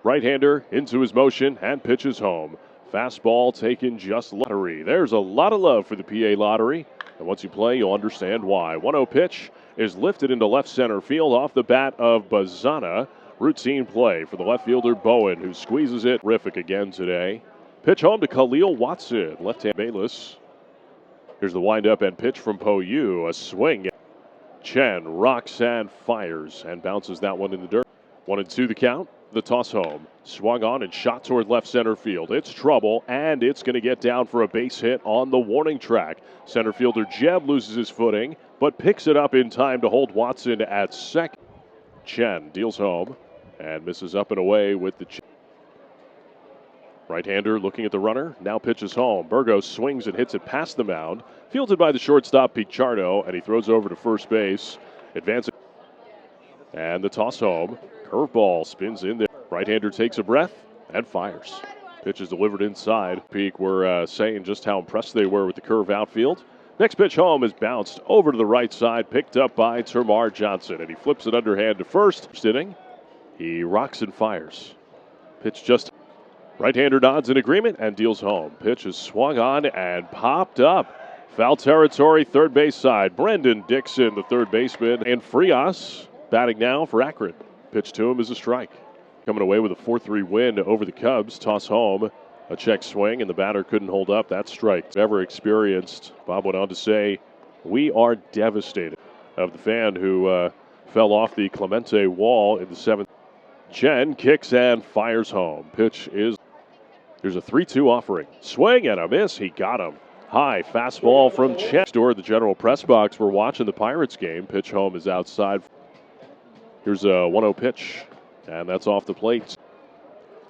Right-hander into his motion and pitches home. Fastball taken just lottery. There's a lot of love for the PA lottery. And once you play, you'll understand why. 1-0 pitch is lifted into left center field off the bat of Bazana. Routine play for the left fielder Bowen, who squeezes it. Terrific again today. Pitch home to Khalil Watson. Left-hand Bayless. Here's the windup and pitch from Po Yu. A swing. Chen rocks and fires and bounces that one in the dirt. 1-2 the count. The toss home. Swung on and shot toward left center field. It's trouble, and it's going to get down for a base hit on the warning track. Center fielder Jeb loses his footing, but picks it up in time to hold Watson at second. Chen deals home and misses up and away with the right-hander looking at the runner. Now pitches home. Burgos swings and hits it past the mound. Fielded by the shortstop Pichardo, and he throws over to first base. Advances. And the toss home. Curveball spins in there. Right-hander takes a breath and fires. Pitch is delivered inside. Peak were saying just how impressed they were with the curve outfield. Next pitch home is bounced over to the right side, picked up by Termar Johnson, and he flips it underhand to first. Inning, he rocks and fires. Pitch just right-hander nods in agreement and deals home. Pitch is swung on and popped up. Foul territory, third base side. Brendan Dixon, the third baseman, and Frias batting now for Akron. Pitch to him is a strike. Coming away with a 4-3 win over the Cubs. Toss home, a check swing, and the batter couldn't hold up that strike. Ever experienced. Bob went on to say, "We are devastated" of the fan who fell off the Clemente wall in the seventh. Chen kicks and fires home. Pitch is, there's a 3-2 offering. Swing and a miss. He got him. High fastball from Chen. Door the general press box. We're watching the Pirates game. Pitch home is outside. Here's a 1-0 pitch, and that's off the plate.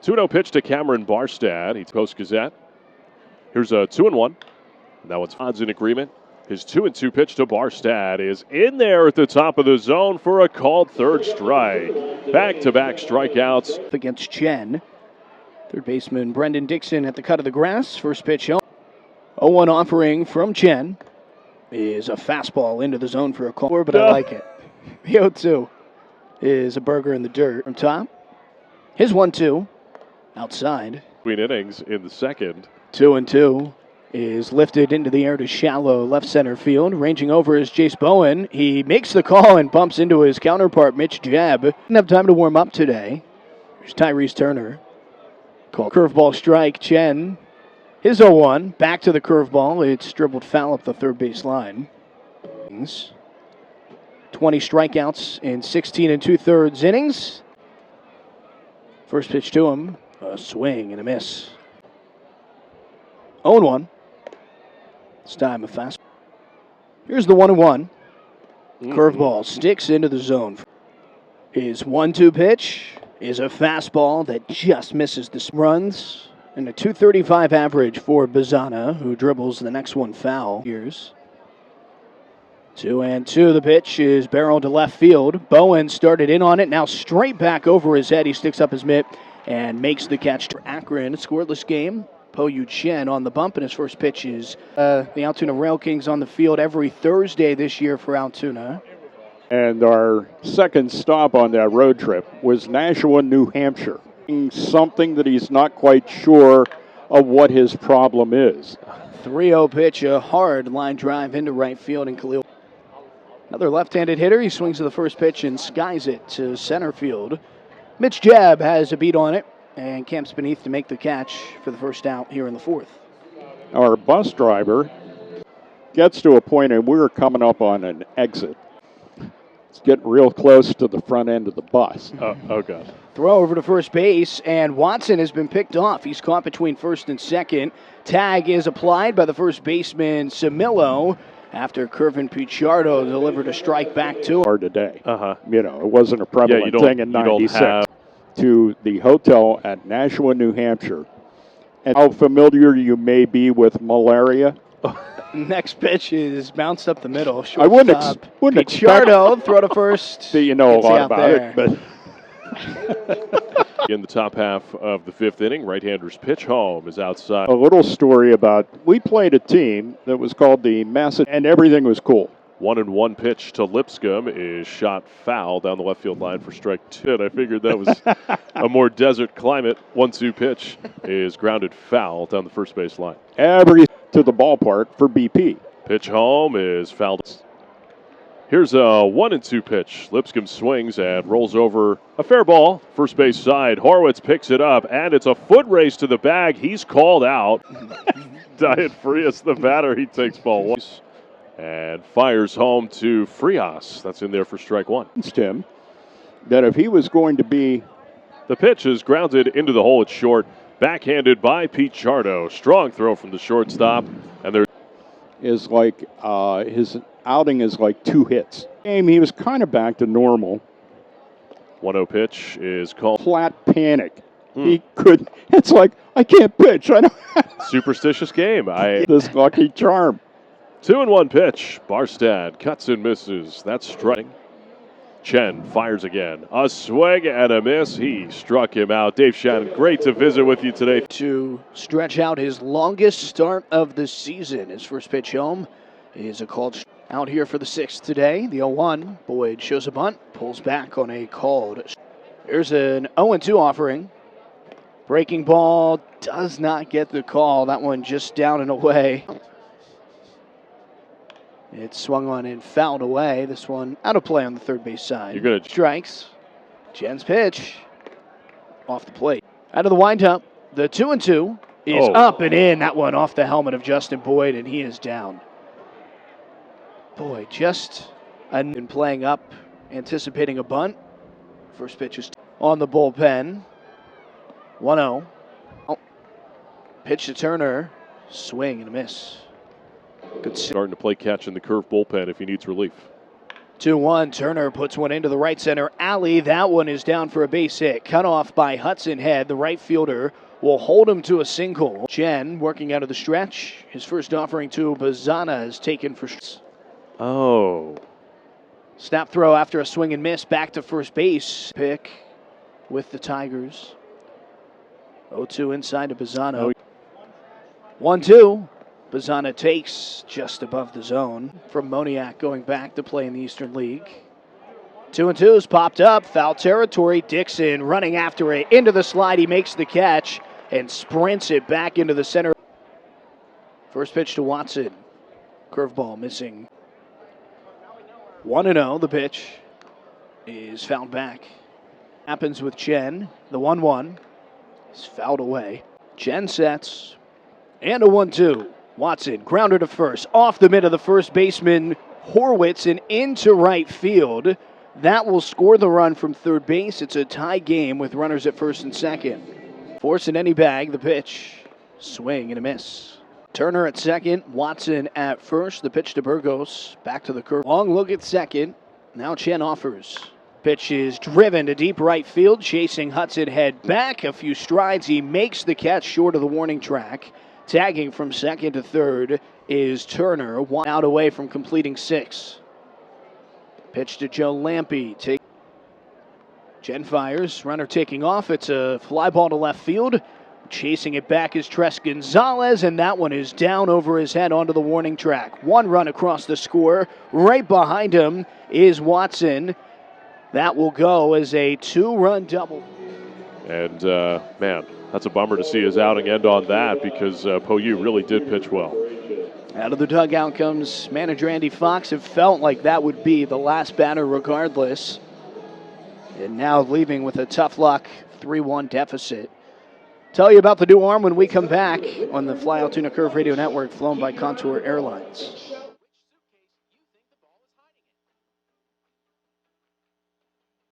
2-0 pitch to Cameron Barstad. He's Post-Gazette. Here's a 2-1. Now it's odds in agreement. His 2-2 pitch to Barstad is in there at the top of the zone for a called third strike. Back-to-back strikeouts. Against Chen. Third baseman Brendan Dixon at the cut of the grass. First pitch home. 0-1 offering from Chen is a fastball into the zone for a call, but I like it. The 0-2 is a burger in the dirt from top. His 1-2 outside. Between innings in the second. 2-2 is lifted into the air to shallow left center field. Ranging over is Jace Bowen. He makes the call and bumps into his counterpart, Mitch Jebb. Didn't have time to warm up today. There's Tyrese Turner. Call curveball strike. Chen. His 0-1. Back to the curveball. It's dribbled foul up the third base line. 20 strikeouts in 16 2/3 innings. First pitch to him, a swing and a miss. 0-1. This time a fastball. Here's the 1-1. Curveball sticks into the zone. His 1-2 pitch is a fastball that just misses the runs. And a .235 average for Bazana, who dribbles the next one foul. Here's 2-2. The pitch is barreled to left field. Bowen started in on it. Now straight back over his head. He sticks up his mitt and makes the catch. Akron, scoreless game. Po Yu Chen on the bump, and his first pitch is the Altoona Rail Kings on the field every Thursday this year for Altoona. And our second stop on that road trip was Nashua, New Hampshire. Something that he's not quite sure of what his problem is. 3-0 pitch, a hard line drive into right field, and Khalil. Another left-handed hitter. He swings to the first pitch and skies it to center field. Mitch Jebb has a beat on it and camps beneath to make the catch for the first out here in the fourth. Our bus driver gets to a point, and we're coming up on an exit. It's getting real close to the front end of the bus. Oh, God. Throw over to first base, and Watson has been picked off. He's caught between first and second. Tag is applied by the first baseman, Samillo, after Kervin Pichardo delivered a strike back to him. Today. You know, it wasn't a prevalent thing in 96. To the hotel at Nashua, New Hampshire. And how familiar you may be with malaria. Next pitch is bounced up the middle. I wouldn't expect. Pichardo, throw to first. See, you know a lot about it, but. In the top half of the fifth inning, right-hander's pitch home is outside. A little story about, we played a team that was called the Massett, and everything was cool. 1-1 pitch to Lipscomb is shot foul down the left field line for strike 2. And I figured that was a more desert climate. 1-2 pitch is grounded foul down the first base line. Every to the ballpark for BP. Pitch home is fouled. Here's a 1-2 pitch. Lipscomb swings and rolls over a fair ball. First base side. Horwitz picks it up, and it's a foot race to the bag. He's called out. Diet Frias, the batter. He takes ball 1 and fires home to Frias. That's in there for strike 1. Tim, that if he was going to be... The pitch is grounded into the hole at short. Backhanded by Pichardo. Strong throw from the shortstop. And there is like his outing is like 2 hits. Game, he was kind of back to normal. 1-0 pitch is called. Flat panic. He could. It's like, I can't pitch. I don't. Superstitious game. This lucky charm. 2-1 pitch. Barstad cuts and misses. That's striking. Chen fires again. A swing and a miss. He struck him out. Dave Shannon, great to visit with you today. To stretch out his longest start of the season. His first pitch home is a called out here for the 6th today. The 0-1. Boyd shows a bunt. Pulls back on a called. Here's an 0-2 offering. Breaking ball does not get the call. That one just down and away. It's swung on and fouled away. This one out of play on the third base side. You're gonna strikes. Chen's pitch off the plate. Out of the windup, the 2-2 is up and in. That one off the helmet of Justin Boyd, and he is down. Boyd just been playing up, anticipating a bunt. First pitch is on the bullpen. 1-0. Pitch to Turner. Swing and a miss. Good starting to play catch in the curve bullpen if he needs relief. 2-1. Turner puts one into the right center alley. That one is down for a base hit. Cut off by Hudson Head. The right fielder will hold him to a single. Chen working out of the stretch. His first offering to Bazana is taken for. Snap throw after a swing and miss. Back to first base. Pick with the Tigers. 0-2 inside to Bazana. 1-2. Bazana takes just above the zone from Moniak going back to play in the Eastern League. 2-2 is popped up. Foul territory. Dixon running after it. Into the slide. He makes the catch and sprints it back into the center. First pitch to Watson. Curveball missing. 1-0. The pitch is fouled back. Happens with Chen. The 1-1 is fouled away. Chen sets. And a 1-2. Watson, grounder to first, off the mid of the first baseman, Horwitz, and into right field. That will score the run from third base. It's a tie game with runners at first and second. Force in any bag, the pitch. Swing and a miss. Turner at second, Watson at first. The pitch to Burgos, back to the curve. Long look at second. Now Chen offers. Pitch is driven to deep right field, chasing Hudson Head back a few strides. He makes the catch short of the warning track. Tagging from second to third is Turner, 1 out away from completing 6. Pitch to Joe Lampe. Chen fires, runner taking off. It's a fly ball to left field. Chasing it back is Tres Gonzalez, and that one is down over his head onto the warning track. 1 run across the score. Right behind him is Watson. That will go as a 2-run double. And, man, that's a bummer to see his outing end on that because Poyu really did pitch well. Out of the dugout comes manager Andy Fox. It felt like that would be the last batter regardless. And now leaving with a tough luck 3-1 deficit. Tell you about the new arm when we come back on the Fly Altoona Curve Radio Network flown by Contour Airlines.